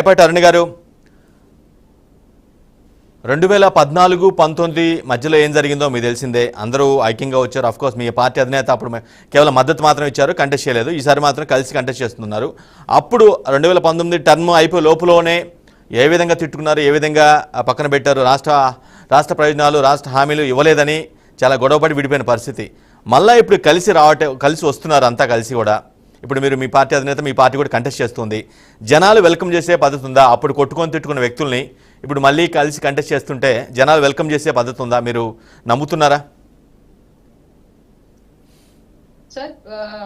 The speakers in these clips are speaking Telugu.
రేపటి అరుణ్ గారు 2014-19 మధ్యలో ఏం జరిగిందో మీకు తెలిసిందే. అందరూ ఐక్యంగా వచ్చారు. ఆఫ్ కోర్స్ మీ పార్టీ అధినేత అప్పుడు కేవలం మద్దతు మాత్రం ఇచ్చారు, కంటెస్ట్ చేయలేదు. ఈసారి మాత్రం కలిసి కంటెస్ట్ చేస్తున్నారు. అప్పుడు 2019 టర్మ్ అయిపోయి లోపులోనే ఏ విధంగా తిట్టుకున్నారు, ఏ విధంగా పక్కన పెట్టారు, రాష్ట్ర ప్రయోజనాలు రాష్ట్ర హామీలు ఇవ్వలేదని చాలా గొడవపడి విడిపోయిన పరిస్థితి. మళ్ళీ ఇప్పుడు కలిసి వస్తున్నారు అంతా కలిసి కూడా. ఇప్పుడు మీరు మీ పార్టీ అధినేత మీ పార్టీ కూడా కంటెస్ట్ చేస్తుంది. జనాలు వెల్కమ్ చేసే పద్ధతి ఉందా? అప్పుడు కొట్టుకొని తిట్టుకున్న వ్యక్తుల్ని ఇప్పుడు మళ్ళీ కలిసి కంటెస్ట్ చేస్తుంటే జనాలు వెల్కమ్ చేసే పద్ధతి ఉందా? మీరు నమ్ముతున్నారా? సార్,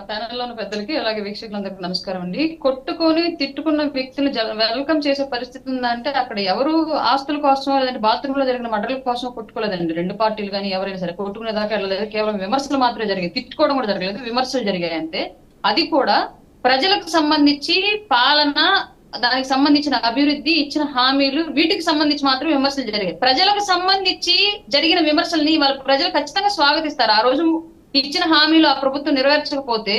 ప్యానెల్లో ఉన్న పెద్దలకి అలాగే వీక్షకులందరికీ నమస్కారం అండి. కొట్టుకొని తిట్టుకున్న వ్యక్తులు వెల్కమ్ చేసే పరిస్థితి ఉందంటే అక్కడ ఎవరు ఆస్తుల కోసం లేదంటే బాత్రూమ్ లో జరిగిన మర్డర్ల కోసం కొట్టుకోలేదండి. రెండు పార్టీలు కానీ ఎవరైనా సరే కొట్టుకునే దాకా వెళ్ళలేదు. కేవలం విమర్శలు మాత్రమే జరిగాయి, తిట్టుకోవడం కూడా జరగలేదు, విమర్శలు జరిగాయి అంతే. అది కూడా ప్రజలకు సంబంధించి పాలన, దానికి సంబంధించిన అభివృద్ధి, ఇచ్చిన హామీలు, వీటికి సంబంధించి మాత్రం విమర్శలు జరిగాయి. ప్రజలకు సంబంధించి జరిగిన విమర్శల్ని వాళ్ళ ప్రజలు ఖచ్చితంగా స్వాగతిస్తారు. ఆ రోజు ఇచ్చిన హామీలు ఆ ప్రభుత్వం నెరవేర్చకపోతే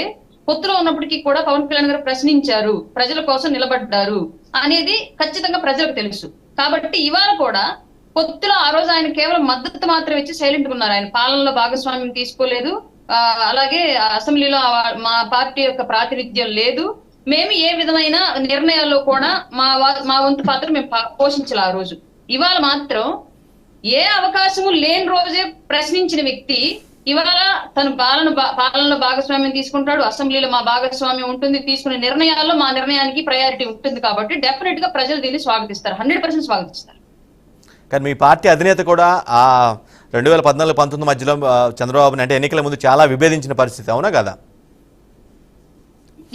పొత్తులో ఉన్నప్పటికీ కూడా పవన్ కళ్యాణ్ గారు ప్రశ్నించారు, ప్రజల కోసం నిలబడ్డారు అనేది ఖచ్చితంగా ప్రజలకు తెలుసు. కాబట్టి ఇవాళ కూడా పొత్తులో ఆ రోజు ఆయన కేవలం మద్దతు మాత్రం ఇచ్చి సైలెంట్ గా ఉన్నారు. ఆయన పాలనలో భాగస్వామ్యం తీసుకోలేదు. అలాగే అసెంబ్లీలో మా పార్టీ యొక్క ప్రాతినిధ్యం లేదు. మేము ఏ విధమైన నిర్ణయాల్లో కూడా మా వంతు పాత్ర మేము పోషించాలి ఆ రోజు. ఇవాళ మాత్రం ఏ అవకాశము లేని రోజే ప్రశ్నించిన వ్యక్తి ఇవాళ తన పాలనలో భాగస్వామ్యం తీసుకుంటాడు. అసెంబ్లీలో మా భాగస్వామ్యం ఉంటుంది, తీసుకునే నిర్ణయాల్లో మా నిర్ణయానికి ప్రయారిటీ ఉంటుంది. కాబట్టి డెఫినెట్ గా ప్రజలు దీన్ని స్వాగతిస్తారు, 100% స్వాగతిస్తారు. కానీ మీ పార్టీ అధినేత కూడా ఆ 2014-19 మధ్యలో చంద్రబాబు అంటే ఎన్నికల ముందు చాలా విభేదించిన పరిస్థితి, అవునా కదా?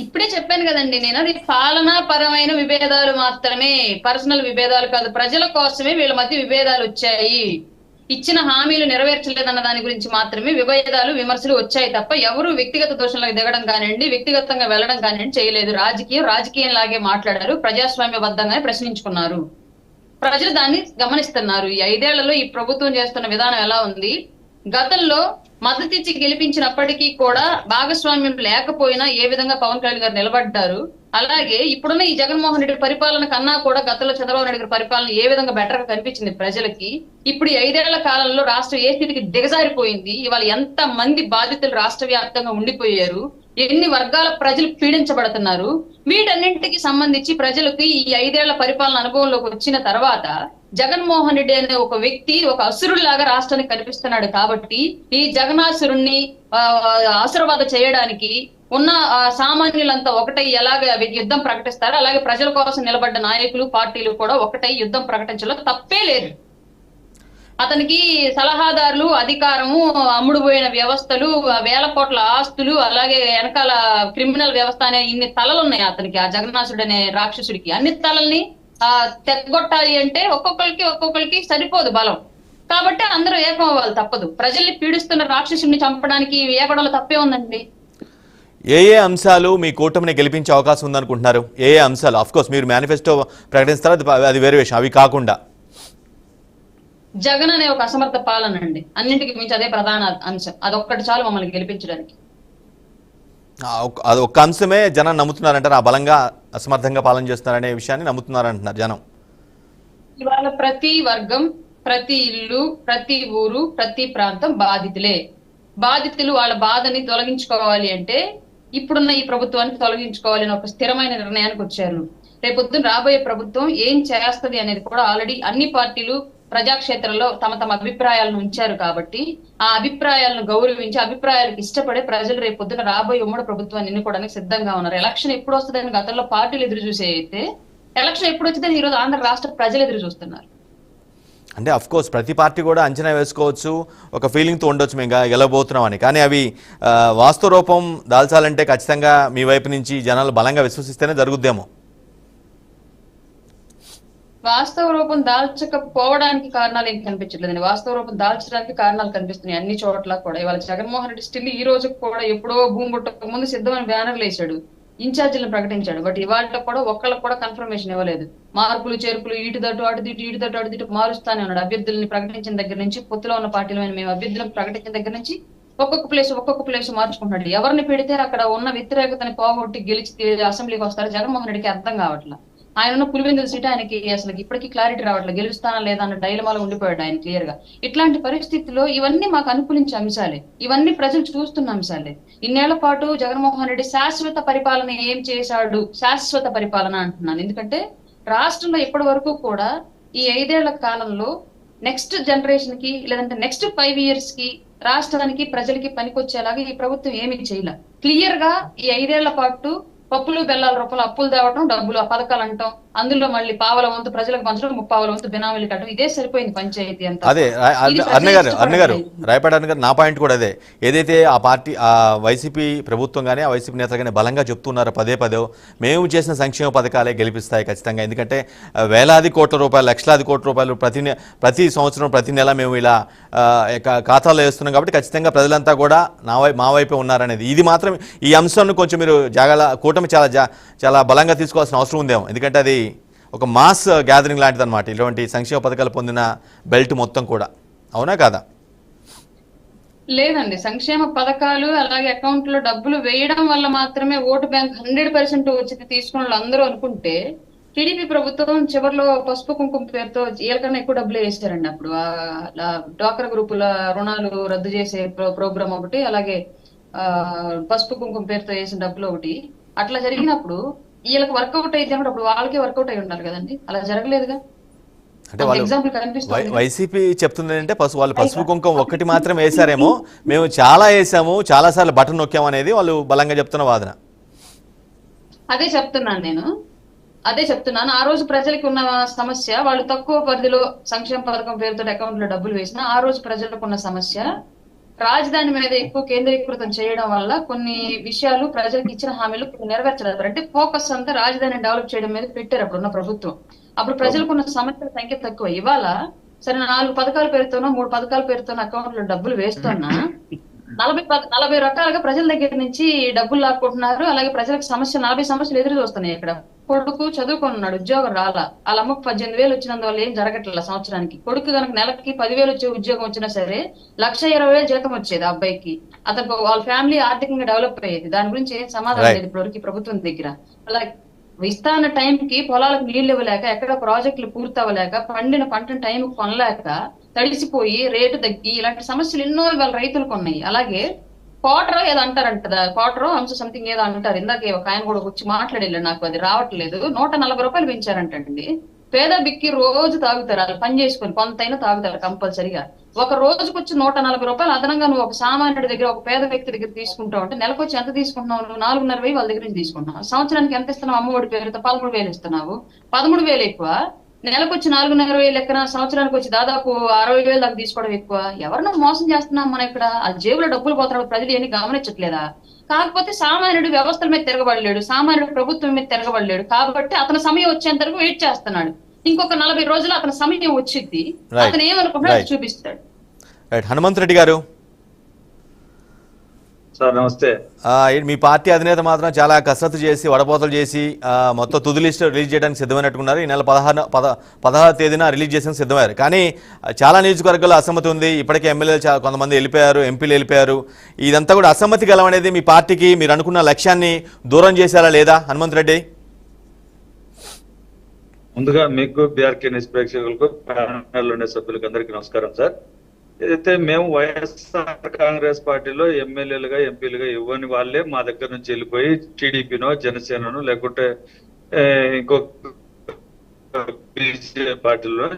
ఇప్పుడే చెప్పాను కదండి నేను, అది పాలనా పరమైన విభేదాలు మాత్రమే, పర్సనల్ విభేదాలు కాదు. ప్రజల కోసమే వీళ్ళ మధ్య విభేదాలు వచ్చాయి. ఇచ్చిన హామీలు నెరవేర్చలేదన్న దాని గురించి మాత్రమే విభేదాలు, విమర్శలు వచ్చాయి తప్ప ఎవరు వ్యక్తిగత దోషంలోకి దిగడం కానివ్వండి, వ్యక్తిగతంగా వెళ్ళడం కానివ్వండి చేయలేదు. రాజకీయం లాగే మాట్లాడారు, ప్రజాస్వామ్యబద్ధంగానే ప్రశ్నించుకున్నారు. ప్రజలు దాన్ని గమనిస్తున్నారు. ఈ 5 ఏళ్లలో ఈ ప్రభుత్వం చేస్తున్న విధానం ఎలా ఉంది, గతంలో మద్దతు ఇచ్చి గెలిపించినప్పటికీ కూడా భాగస్వామ్యం లేకపోయినా ఏ విధంగా పవన్ కళ్యాణ్ గారు నిలబడ్డారు, అలాగే ఇప్పుడున్న ఈ జగన్మోహన్ రెడ్డి పరిపాలన కన్నా కూడా గతంలో చంద్రబాబు నాయుడు గారి పరిపాలన ఏ విధంగా బెటర్ గా కనిపించింది ప్రజలకి, ఇప్పుడు ఈ 5 ఏళ్ల కాలంలో రాష్ట్రం ఏ స్థితికి దిగజారిపోయింది, ఇవాళ ఎంత మంది బాధితులు రాష్ట్ర వ్యాప్తంగా ఉండిపోయారు, ఎన్ని వర్గాల ప్రజలు పీడించబడుతున్నారు, వీటన్నింటికి సంబంధించి ప్రజలకు ఈ 5 ఏళ్ల పరిపాలన అనుభవంలోకి వచ్చిన తర్వాత జగన్మోహన్ రెడ్డి అనే ఒక వ్యక్తి ఒక అసురులాగా రాష్ట్రానికి కనిపిస్తున్నాడు. కాబట్టి ఈ జగనాసురుణ్ణి ఆశీర్వాద చేయడానికి ఉన్న సామాన్యులంతా ఒకటై ఎలాగ యుద్ధం ప్రకటిస్తారో అలాగే ప్రజల కోసం నిలబడ్డ నాయకులు, పార్టీలు కూడా ఒకటై యుద్ధం ప్రకటించలో తప్పే లేదు. అతనికి సలహాదారులు, అధికారము, అమ్ముడుపోయిన వ్యవస్థలు, వేల కోట్ల ఆస్తులు, అలాగే వెనకాల క్రిమినల్ వ్యవస్థ అనే ఇన్ని తలలు ఉన్నాయి అతనికి. ఆ జగన్నాసుడు అనే రాక్షసుడికి అన్ని తలల్ని తెగ్గొట్టాలి అంటే ఒక్కొక్కరికి సరిపోదు బలం. కాబట్టి అందరూ ఏకం అవ్వాలి, తప్పదు. ప్రజల్ని పీడిస్తున్న రాక్షసుడిని చంపడానికి ఏకడంలో తప్పే ఉందండి. ఏ అంశాలు మీ కూటమిని గెలిపించే అవకాశం ఉందనుకుంటున్నారు? ఏ అంశాలు? ఆఫ్ కోర్స్ మీరు మేనిఫెస్టో ప్రకటిస్తారా, అది వేరే విషయం. అవి కాకుండా జగన్ అనే ఒక అసమర్థ పాలన అండి, అన్నింటికి మించి అదే ప్రధాన అంశం. అదొక్కటి చాలు మమ్మల్ని గెలిపించడానికి. అది ఒక్క అంశమే జనం నమ్ముతున్నారంటారు, ఆ బలంగా అసమర్థంగా పాలన చేస్తున్నారనే విషయాన్ని నమ్ముతున్నారంటున్నారు జనం. ఇవాళ ప్రతి వర్గం, ప్రతి ఇల్లు, ప్రతి ఊరు, ప్రతి ప్రాంతం బాధితులు వాళ్ళ బాధని తొలగించుకోవాలి అంటే ఇప్పుడున్న ఈ ప్రభుత్వానికి తొలగించుకోవాలి అని ఒక స్థిరమైన నిర్ణయానికి వచ్చారు. రేపొద్దున రాబోయే ప్రభుత్వం ఏం చేస్తుంది అనేది కూడా ఆల్రెడీ అన్ని పార్టీలు ప్రజాక్షేత్రంలో తమ అభిప్రాయాలను ఉంచారు. కాబట్టి ఆ అభిప్రాయాలను గౌరవించి, అభిప్రాయాలకు ఇష్టపడే ప్రజలు రేపొద్దున రాబోయే ఉమ్మడి ప్రభుత్వాన్ని ఎన్నుకోవడానికి సిద్ధంగా ఉన్నారు. ఎలక్షన్ ఎప్పుడు వస్తుందని గతంలో పార్టీలు ఎదురు చూసే అయితే ఎలక్షన్ ఎప్పుడు వచ్చిందని ఈరోజు ఆంధ్ర రాష్ట్ర ప్రజలు ఎదురు చూస్తున్నారు. అంటే అఫ్ కోర్స్ ప్రతి పార్టీ కూడా అంచనా వేసుకోవచ్చు, ఒక ఫీలింగ్తో ఉండొచ్చు మేము గెలవబోతున్నాం అని. కానీ అవి వాస్తవ రూపం దాల్చాలంటే ఖచ్చితంగా మీ వైపు నుంచి జనాలు బలంగా విశ్వసిస్తేనే జరుగుద్దేమో. వాస్తవ రూపం దాల్చకపోవడానికి కారణాలు ఏం కనిపించట్లేదండి. వాస్తవ రూపం దాల్చడానికి కారణాలు కనిపిస్తున్నాయి అన్ని చోట్ల కూడా. ఇవాళ జగన్మోహన్ రెడ్డి స్టిల్ ఈ రోజు కూడా ఎప్పుడో భూమి పుట్టక ముందు సిద్ధమైన బ్యానర్లు వేసాడు, ఇన్ఛార్జీలను ప్రకటించాడు. బట్ ఇవాళ కూడా ఒక్కళ్ళకు కూడా కన్ఫర్మేషన్ ఇవ్వలేదు. మార్పులు చేర్పులు, ఇటు తట్టు అటు తిట్టు మారుస్తానే ఉన్నాడు. అభ్యర్థుల్ని ప్రకటించిన దగ్గర నుంచి, పొత్తులో ఉన్న పార్టీలో మేము అభ్యర్థులను ప్రకటించిన దగ్గర నుంచి ఒక్కొక్క ప్లేస్ మార్చుకుంటున్నాడు. ఎవరిని పెడితే అక్కడ ఉన్న వ్యతిరేకతని పోగొట్టి గెలిచి అసెంబ్లీకి వస్తారో జగన్మోహన్ రెడ్డికి అర్థం కావట్లా. ఆయన ఉన్న పులివెందుల సీట్ ఆయనకి అసలు ఇప్పటికీ క్లారిటీ రావట్లేదు, గెలుస్తానా లేదా అన్న డైలమాలో ఉండిపోయాడు ఆయన క్లియర్ గా. ఇట్లాంటి పరిస్థితుల్లో ఇవన్నీ మాకు అనుకూలించే అంశాలే, ఇవన్నీ ప్రజలు చూస్తున్న అంశాలే. ఇన్నేళ్ల పాటు జగన్మోహన్ రెడ్డి శాశ్వత పరిపాలన ఏం చేశాడు, శాశ్వత పరిపాలన అంటున్నాను ఎందుకంటే రాష్ట్రంలో ఇప్పటి వరకు కూడా ఈ 5 ఏళ్ల కాలంలో నెక్స్ట్ జనరేషన్ కి లేదంటే నెక్స్ట్ 5 years కి రాష్ట్రానికి ప్రజలకి పనికొచ్చేలాగా ఈ ప్రభుత్వం ఏమీ చేయలే. క్లియర్ గా ఈ 5 ఏళ్ల పాటు పప్పులు బెల్లాల రూపంలో అప్పులు తేవటం, డబ్బులు ఆ పథకాలు అంటాం, అందులో మళ్ళీ పావల వంతు ప్రజలకు పంచడం, 30 వంతు బినామీలు కట్టడం, ఇదే సరిపోయింది పంచాయతీ అంతా. అదే అన్నగారు రాయపాటి అన్న గారు, నా పాయింట్ కూడా అదే. ఏదైతే ఆ పార్టీ ఆ వైసీపీ ప్రభుత్వం కానీ ఆ వైసీపీ నేతలు కానీ బలంగా చెప్తున్నారో పదే మేము చేసిన సంక్షేమ పథకాలే గెలిపిస్తాయి ఖచ్చితంగా. ఎందుకంటే వేలాది కోట్ల రూపాయలు, లక్షలాది కోట్ల రూపాయలు ప్రతి సంవత్సరం ప్రతి నెల మేము ఇలా ఖాతాలో వేస్తున్నాం కాబట్టి ఖచ్చితంగా ప్రజలంతా కూడా మా వైపే ఉన్నారనేది. ఇది మాత్రం ఈ అంశాన్ని కొంచెం మీరు కూటమి చాలా బలంగా తీసుకోవాల్సిన అవసరం ఉందేమో. ఎందుకంటే అది ఒక మాస్ గ్యాదరింగ్ లాంటిది అనమాట, ఇటువంటి సంక్షేమ పథకాలు పొందిన బెల్ట్ మొత్తం కూడా. అవునా కాదా? లేదండి, సంక్షేమ పథకాలు అలాగే అకౌంట్ లో డబ్బులు వేయడం వల్ల మాత్రమే ఓటు బ్యాంక్ 100% వచ్చి తీసుకున్న వాళ్ళు అందరూ అనుకుంటే, టీడీపీ ప్రభుత్వం చివరిలో పసుపు కుంకుమ పేరుతో ఏళ్ళకన్నా ఎక్కువ డబ్బులు వేస్తారండి. అప్పుడు డ్వాక్రా గ్రూపుల రుణాలు రద్దు చేసే ప్రోగ్రామ్ ఒకటి, అలాగే పసుపు కుంకుమ పేరుతో వేసిన డబ్బులు ఒకటి, అట్లా జరిగినప్పుడు వీళ్ళకి వర్కౌట్ అయితే అప్పుడు వాళ్ళకి వర్కౌట్ అయి ఉండాలి కదండి, అలా జరగలేదుగా. అంటే వాళ్ళు వైసీపీ చెప్తుంది అంటే వాళ్ళు పసుపు కుంకుమ ఒక్కటి మాత్రం వేశారేమో, మేము చాలా వేసాము, చాలా సార్లు బటన్ నొక్కాము అనేది వాళ్ళు బలంగా చెప్తున్న వాదన. అదే చెప్తున్నాను. ఆ రోజు ప్రజలకు ఉన్న సమస్య, వాళ్ళు తక్కువ పరిధిలో సంక్షేమ పథకం పేరుతో అకౌంట్ లో డబ్బులు వేసినా ఆ రోజు ప్రజలకు ఉన్న సమస్య రాజధాని మీద ఎక్కువ కేంద్రీకృతం చేయడం వల్ల కొన్ని విషయాలు ప్రజలకు ఇచ్చిన హామీలు నెరవేర్చలేదు. అంటే ఫోకస్ అంతా రాజధాని డెవలప్ చేయడం మీద పెట్టారు అప్పుడున్న ప్రభుత్వం. అప్పుడు ప్రజలకు ఉన్న సమస్యల సంఖ్య తక్కువ. ఇవాళ సరే 4 పథకాల పేరుతోనో 3 పథకాల పేరుతోనో అకౌంట్ లో డబ్బులు వేస్తున్నా 40 రకాలుగా ప్రజల దగ్గర నుంచి డబ్బులు లాక్కుంటున్నారు. అలాగే ప్రజలకు 40 సమస్యలు ఎదురు చూస్తున్నాయి. ఇక్కడ కొడుకు చదువుకున్నాడు, ఉద్యోగం రాలా, వాళ్ళ అమ్మకు 18,000 వచ్చినందువల్ల ఏం జరగట్లేదు సంవత్సరానికి. కొడుకు కనుక నెలకి 10,000 వచ్చే ఉద్యోగం వచ్చినా సరే 1,20,000 జీతం వచ్చేది ఆ అబ్బాయికి. అతను వాళ్ళ ఫ్యామిలీ ఆర్థికంగా డెవలప్ అయ్యేది. దాని గురించి ఏం సమాధానం లేదు ఇప్పటివరకు ప్రభుత్వం దగ్గర. అలాగే విస్తారణ టైంకి పొలాలకు నీళ్లు ఇవ్వలేక, ఎక్కడ ప్రాజెక్టులు పూర్తవ్వలేక, పండిన పంటను టైం కొనలేక తడిసిపోయి రేటు తగ్గి, ఇలాంటి సమస్యలు ఎన్నో ఇవాళ రైతులకు ఉన్నాయి. అలాగే క్వార్టర్ ఏదో అంటారంట, క్వార్టర్ అంశ సంథింగ్ ఏదో అంటారు. ఇందాక ఒక ఆయన కూడా వచ్చి మాట్లాడలేదు, నాకు అది రావట్లేదు. 140 రూపాయలు పెంచారంటండి. పేద బిక్కి రోజు తాగుతారు, వాళ్ళు పని చేసుకొని కొంతైనా తాగుతారు కంపల్సరిగా. ఒక రోజుకు వచ్చి 140 రూపాయలు అదనంగా నువ్వు ఒక సామాన్యుడి దగ్గర, ఒక పేద వ్యక్తి దగ్గర తీసుకుంటావు అంటే నెలకు వచ్చి ఎంత తీసుకుంటున్నావు? 4,500 వాళ్ళ దగ్గర నుంచి తీసుకుంటున్నావు. సంవత్సరానికి ఎంత ఇస్తున్నావు? అమ్మఒడి పేరుతో 13,000 ఇస్తున్నావు. 13,000 ఎక్కువ. నెలకు వచ్చి 4,500 లెక్కన సంవత్సరానికి వచ్చి దాదాపు 60,000 దాకా తీసుకోవడం ఎక్కువ. ఎవరినో మోసం చేస్తున్నాం మనం ఇక్కడ. ఆ జేబులో డబ్బులు పోతున్నప్పుడు ప్రజలు ఏమీ గమనించట్లేదా? కాకపోతే సామాన్యుడు వ్యవస్థల మీద తిరగబడలేడు, సామాన్యుడు ప్రభుత్వం మీద తిరగబడలేడు. కాబట్టి అతని సమయం వచ్చేంత వరకు వెయిట్ చేస్తున్నాడు. ఇంకొక 40 రోజులు అతని సమయం వచ్చింది, అతను ఏమనుకుంటున్నాడు చూపిస్తాడు. హనుమంత్ రెడ్డి గారు సార్ నమస్తే. మీ పార్టీ అధినేత మాత్రం చాలా కసరత్తు చేసి వడపోతలు చేసి మొత్తం తుది లిస్ట్ రిలీజ్ చేయడానికి సిద్ధమైనట్టుకున్నారు. ఈ నెల 16వ తేదీన రిలీజ్ చేసేందుకు సిద్ధమయ్యారు. కానీ చాలా నియోజకవర్గాల్లో అసమ్మతి ఉంది. ఇప్పటికే ఎమ్మెల్యేలు కొంతమంది వెళ్ళిపోయారు, ఎంపీలు వెళ్ళిపోయారు. ఇదంతా కూడా అసమ్మతి గలం అనేది మీ పార్టీకి మీరు అనుకున్న లక్ష్యాన్ని దూరం చేశారా లేదా హనుమంత్ రెడ్డి? ముందుగా మీకు బీఆర్కే న్యూస్ ప్రేక్షకులకు, ప్యానెల్ ఉండే సభ్యులకు అందరికీ నమస్కారం సార్. ఏదైతే మేము వైఎస్ఆర్ కాంగ్రెస్ పార్టీలో ఎమ్మెల్యేలుగా ఎంపీలుగా ఇవ్వని వాళ్ళే మా దగ్గర నుంచి వెళ్ళిపోయి టీడీపీనో జనసేనను లేకుంటే ఇంకో బీజేపీ పార్టీలో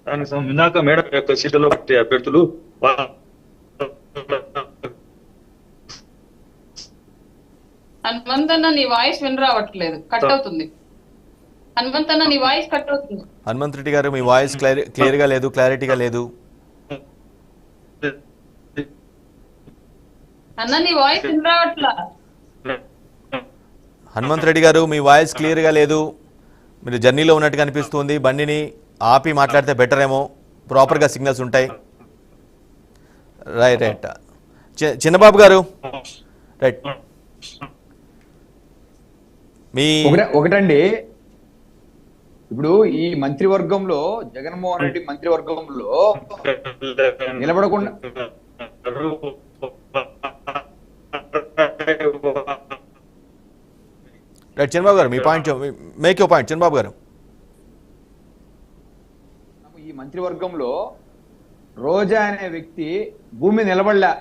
దానికి ఇందాక మేడం యొక్క సీటులో పార్టీ అభ్యర్థులు హనుమంతన్న నీ వాయిస్ విన రావట్లేదు, కట్ అవుతుంది. హనుమంతన్న నీ వాయిస్ కట్ అవుతుంది. హనుమంత్ రెడ్డి గారు మీ వాయిస్ క్లియర్ గా లేదు, క్లారిటీగా లేదు. అన్న నీ వాయిస్ విన రావట్లా. హనుమంత్ రెడ్డి గారు మీ వాయిస్ క్లియర్ గా లేదు, మీరు జర్నీలో ఉన్నట్టుగా అనిపిస్తుంది. బండిని ఆపి మాట్లాడితే బెటర్ ఏమో, ప్రాపర్ గా సిగ్నల్స్ ఉంటాయి. రైట్ చిన్నబాబు గారు రైట్. మీ ఒకటండి, ఇప్పుడు ఈ మంత్రివర్గంలో జగన్మోహన్ రెడ్డి మంత్రివర్గంలో నిలబడకుండా రైట్ చంద్రబాబు గారు మీ point make you point Chandrababu garu. ఈ మంత్రివర్గంలో రోజా అనే వ్యక్తి భూమి నిలబడలే.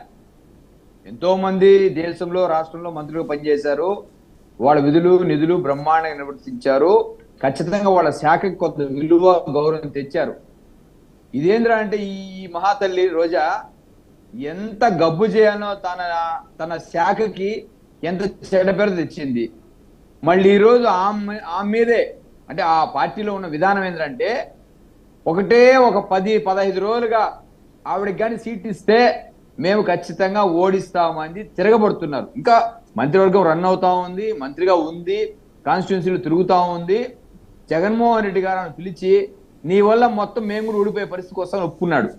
ఎంతో మంది దేశంలో రాష్ట్రంలో మంత్రులుగా పనిచేశారు. వాళ్ళ విధులు నిధులు బ్రహ్మాండంగా నిర్వర్తించారు. ఖచ్చితంగా వాళ్ళ శాఖకి కొంత విలువ గౌరవం తెచ్చారు. ఇదేంద్రా అంటే ఈ మహాతల్లి రోజా ఎంత గబ్బు చేయాలో తన శాఖకి ఎంత చెడ్డ పేరు తెచ్చింది. మళ్ళీ ఈరోజు ఆమె మీదే అంటే ఆ పార్టీలో ఉన్న విధానం ఏంటంటే ఒకటే ఒక 10-15 రోజులుగా ఆవిడకి కానీ సీట్ ఇస్తే మేము ఖచ్చితంగా ఓడిస్తామని తిరగబడుతున్నారు. ఇంకా మంత్రివర్గం రన్ అవుతా ఉంది, మంత్రిగా ఉంది, కాన్స్టిట్యున్సీలు తిరుగుతూ ఉంది. జగన్మోహన్ రెడ్డి గారు పిలిచి నీ వల్ల మొత్తం మేము కూడా ఊడిపోయే పరిస్థితికి వస్తామని ఒప్పుకున్నాడు.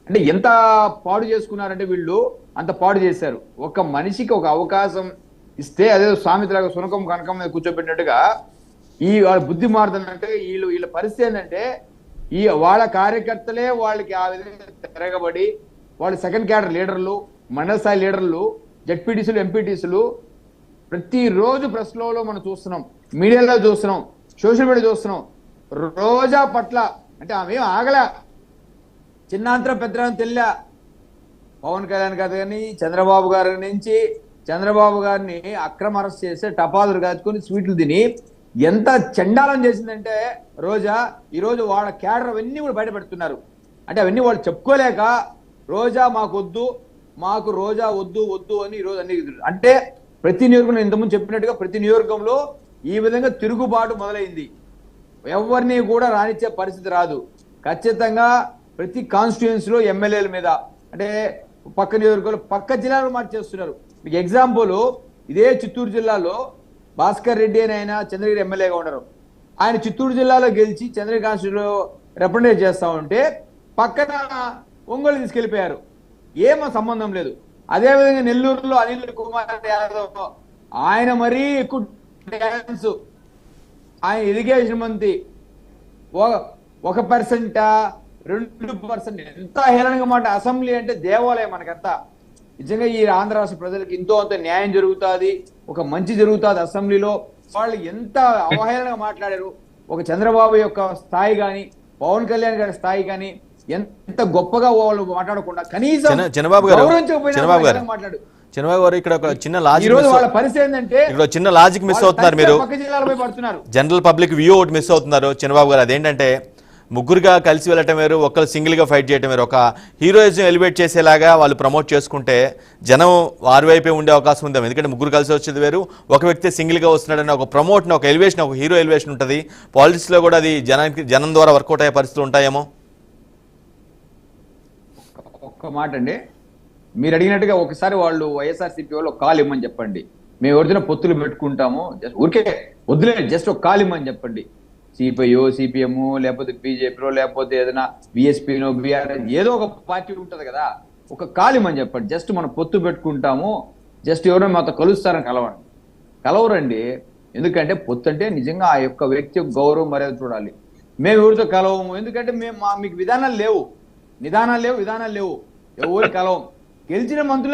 అంటే ఎంత పాడు చేసుకున్నారంటే వీళ్ళు అంత పాడు చేశారు. ఒక మనిషికి ఒక అవకాశం ఇస్తే అదే సామెతలాగా సునకం కనకం మీద కూర్చోబెట్టినట్టుగా ఈ వాళ్ళ బుద్ధి మారుతుందంటే వీళ్ళ పరిస్థితి ఏంటంటే వాళ్ళ కార్యకర్తలే వాళ్ళకి ఆ విధంగా తిరగబడి వాళ్ళు సెకండ్ క్యాడర్ లీడర్లు, మండల స్థాయి లీడర్లు, జడ్పీటీసీలు, ఎంపీటీసీలు ప్రతిరోజు ప్రెస్ లో మనం చూస్తున్నాం, మీడియాలో చూస్తున్నాం, సోషల్ మీడియా చూస్తున్నాం. రోజా పట్ల అంటే ఆమె ఆగలే, చిన్నాంతరం పెద్దరం తెల్లా. పవన్ కళ్యాణ్ గారు కానీ చంద్రబాబు గారి నుంచి చంద్రబాబు గారిని అక్రమ అరెస్ట్ చేస్తే టపాదులు కాచుకొని స్వీట్లు తిని ఎంత చండాలం చేసిందంటే రోజా ఈరోజు వాళ్ళ క్యాడర్ అవన్నీ కూడా బయటపెడుతున్నారు. అంటే అవన్నీ వాళ్ళు చెప్పుకోలేక రోజా మాకొద్దు, మాకు రోజా వద్దు వద్దు అని ఈరోజు అన్ని అంటే ప్రతి నియోజకవర్గం ఇంతకుముందు చెప్పినట్టుగా ప్రతి నియోజకవర్గంలో ఈ విధంగా తిరుగుబాటు మొదలైంది. ఎవరిని కూడా రానిచ్చే పరిస్థితి రాదు. ఖచ్చితంగా ప్రతి కాన్స్టిట్యుయెన్సీలో ఎమ్మెల్యేల మీద అంటే పక్క నియోజకవర్గంలో పక్క జిల్లాలో మార్చేస్తున్నారు. మీకు ఎగ్జాంపుల్ ఇదే చిత్తూరు జిల్లాలో భాస్కర్ రెడ్డి అని ఆయన చంద్రగిరి ఎమ్మెల్యేగా ఉన్నారు. ఆయన చిత్తూరు జిల్లాలో గెలిచి చంద్రగిరి కాన్స్టిట్యూన్సీలో రిప్రజెంట్ చేస్తా ఉంటే పక్కన ఒంగోలు తీసుకెళ్లిపోయారు. ఏమో సంబంధం లేదు. అదేవిధంగా నెల్లూరులో అనిల్ కుమార్ యాదవ్ ఆయన మరీ ఎక్కువ డ్యాన్స్, ఆయన ఇరిగేషన్ మంత్రి 1%, 2% ఎంత హేళనగా మాట. అసెంబ్లీ అంటే దేవాలయం మనకంతా. నిజంగా ఈ ఆంధ్ర రాష్ట్ర ప్రజలకు ఎంతో అంత న్యాయం జరుగుతుంది, ఒక మంచి జరుగుతుంది. అసెంబ్లీలో వాళ్ళు ఎంత అవహేళనగా మాట్లాడారు. ఒక చంద్రబాబు యొక్క స్థాయి కానీ పవన్ కళ్యాణ్ గారి స్థాయి కానీ ఎంత గొప్పగా వాళ్ళు మాట్లాడకుండా కనీసం చంద్రబాబు గారు ఇక్కడ ఒక చిన్న లాజిక్ వాళ్ళ పరిస్థితి ఏంటంటే ఇక్కడ చిన్న లాజిక్ మిస్ అవుతున్నారు మీరు. పక్క జిల్లాలపై పడుతున్నారు. జనరల్ పబ్లిక్ వ్యూ ఒకటి మిస్ అవుతున్నారు చంద్రబాబు గారు. అదేంటంటే ముగ్గురుగా కలిసి వెళ్ళటం వేరు, ఒకరు సింగిల్గా ఫైట్ చేయటం వేరు. ఒక హీరోయిజం ఎలివేట్ చేసేలాగా వాళ్ళు ప్రమోట్ చేసుకుంటే జనం వారి వైపే ఉండే అవకాశం ఉంది. ఎందుకంటే ముగ్గురు కలిసి వచ్చేది వేరు, ఒక వ్యక్తి సింగిల్గా వస్తున్నాడని ఒక ప్రమోషన్, ఒక ఎలివేషన్, ఒక హీరో ఎలివేషన్ ఉంటుంది. పాలిటిక్స్లో కూడా అది జనం ద్వారా వర్కౌట్ అయ్యే పరిస్థితులు ఉంటాయేమో. ఒక్క మాట అండి, మీరు అడిగినట్టుగా ఒకసారి వాళ్ళు వైఎస్ఆర్సీపీ వాళ్ళు ఒక కాల్ ఇమ్మని చెప్పండి. మేము ఎవరిదైనా పొత్తులు పెట్టుకుంటాము, జస్ట్ ఊరికే వద్దులే, జస్ట్ ఒక కాల్ ఇమ్మని చెప్పండి. సిపిఐ, సిపిఎం, లేకపోతే బీజేపీలో, లేకపోతే ఏదైనా బిఎస్పీనో, బీఆర్ఎస్ ఏదో ఒక పార్టీ ఉంటుంది కదా, ఒక కాల్ ఇమ్మని చెప్పండి. జస్ట్ మనం పొత్తు పెట్టుకుంటాము, జస్ట్ ఎవరైనా మాతో కలుస్తారని కలవరండి. ఎందుకంటే పొత్తు అంటే నిజంగా ఆ యొక్క వ్యక్తి యొక్క గౌరవం మర్యాద చూడాలి. మేము ఎవరితో కలవము, ఎందుకంటే మీకు విధానాలు లేవు, విధానాలు లేవు, ఎవరు కలవం. గెలిచిన మంత్రులు